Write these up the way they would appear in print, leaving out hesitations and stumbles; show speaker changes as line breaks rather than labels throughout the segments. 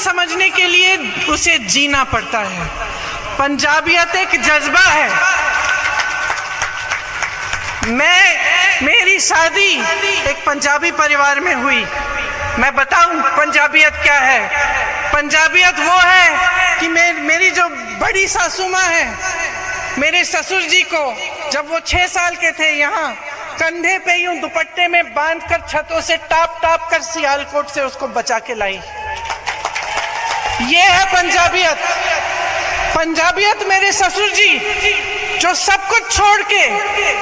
समझने के लिए उसे जीना पड़ता है। पंजाबियत एक जज्बा है। मेरी शादी एक पंजाबी परिवार में हुई। मैं बताऊं पंजाबियत क्या है? पंजाबियत वो है कि मेरी जो बड़ी सासू माँ है, मेरे ससुर जी को जब वो 6 साल के थे, यहाँ कंधे पे यूं दुपट्टे में बांधकर छतों से टाप टाप कर सियालकोट से उसको बचा के लाई। ये है पंजाबियत। पंजाबियत मेरे ससुर जी जो सब कुछ छोड़ के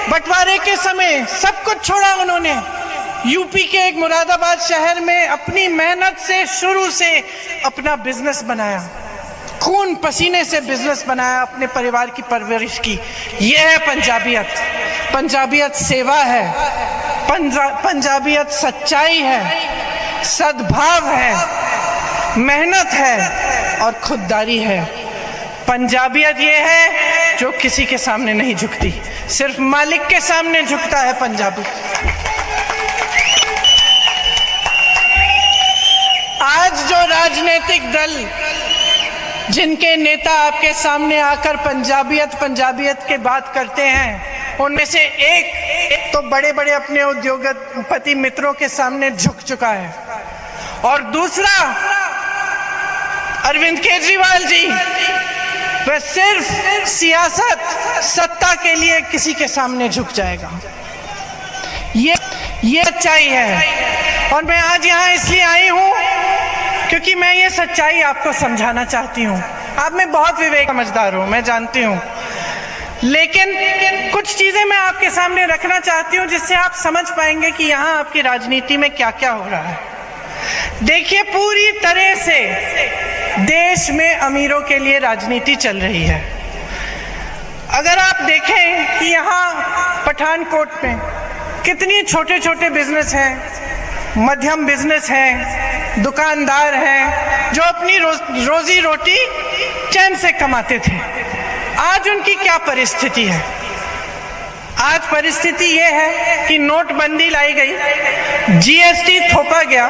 बंटवारे के समय सब कुछ छोड़ा, उन्होंने यूपी के एक मुरादाबाद शहर में अपनी मेहनत से शुरू से अपना बिजनेस बनाया, खून पसीने से बिजनेस बनाया, अपने परिवार की परवरिश की। यह है पंजाबियत। पंजाबियत सेवा है, पंजाबियत सच्चाई है, सद्भाव है, मेहनत है और खुददारी है। पंजाबियत ये है जो किसी के सामने नहीं झुकती, सिर्फ मालिक के सामने झुकता है पंजाबी। आज जो राजनीतिक दल, जिनके नेता आपके सामने आकर पंजाबियत पंजाबियत की बात करते हैं, उनमें से एक तो बड़े बड़े अपने उद्योगपति मित्रों के सामने झुक चुका है, और दूसरा अरविंद केजरीवाल जी, वह सिर्फ सियासत सत्ता के लिए किसी के सामने झुक जाएगा। ये सच्चाई है। और मैं आज यहाँ इसलिए आई हूँ क्योंकि मैं ये सच्चाई आपको समझाना चाहती हूँ। आप में बहुत विवेक समझदार हूँ, मैं जानती हूँ, लेकिन कुछ चीजें मैं आपके सामने रखना चाहती हूँ जिससे आप समझ पाएंगे कि यहाँ आपकी राजनीति में क्या क्या हो रहा है। देखिए, पूरी तरह से देश में अमीरों के लिए राजनीति चल रही है। अगर आप देखें कि यहाँ पठानकोट में कितनी छोटे छोटे बिजनेस हैं, मध्यम बिजनेस हैं, दुकानदार हैं जो अपनी रोजी रोटी चैन से कमाते थे, आज उनकी क्या परिस्थिति है? आज परिस्थिति ये है कि नोटबंदी लाई गई, जीएसटी थोपा गया,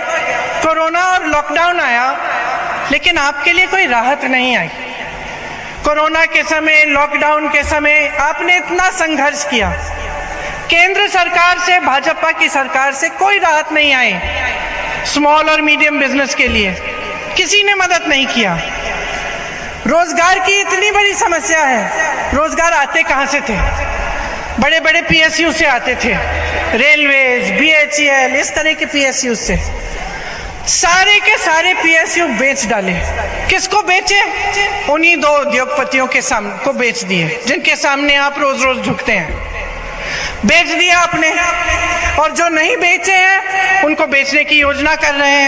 कोरोना और लॉकडाउन आया, लेकिन आपके लिए कोई राहत नहीं आई। कोरोना के समय, लॉकडाउन के समय आपने इतना संघर्ष किया, केंद्र सरकार से, भाजपा की सरकार से कोई राहत नहीं आई। स्मॉल और मीडियम बिजनेस के लिए किसी ने मदद नहीं किया। रोजगार की इतनी बड़ी समस्या है, रोजगार आते कहां से थे? बड़े बड़े पीएसयू से आते थे, रेलवेज, बीएचईएल, इस तरह के पीएसयू से। सारे के सारे पीएसयू बेच डाले। किसको बेचे? उन्हीं 2 उद्योगपतियों के सामने को बेच दिए, जिनके सामने आप रोज रोज झुकते हैं। बेच दिया आपने, और जो नहीं बेचे हैं उनको बेचने की योजना कर रहे हैं।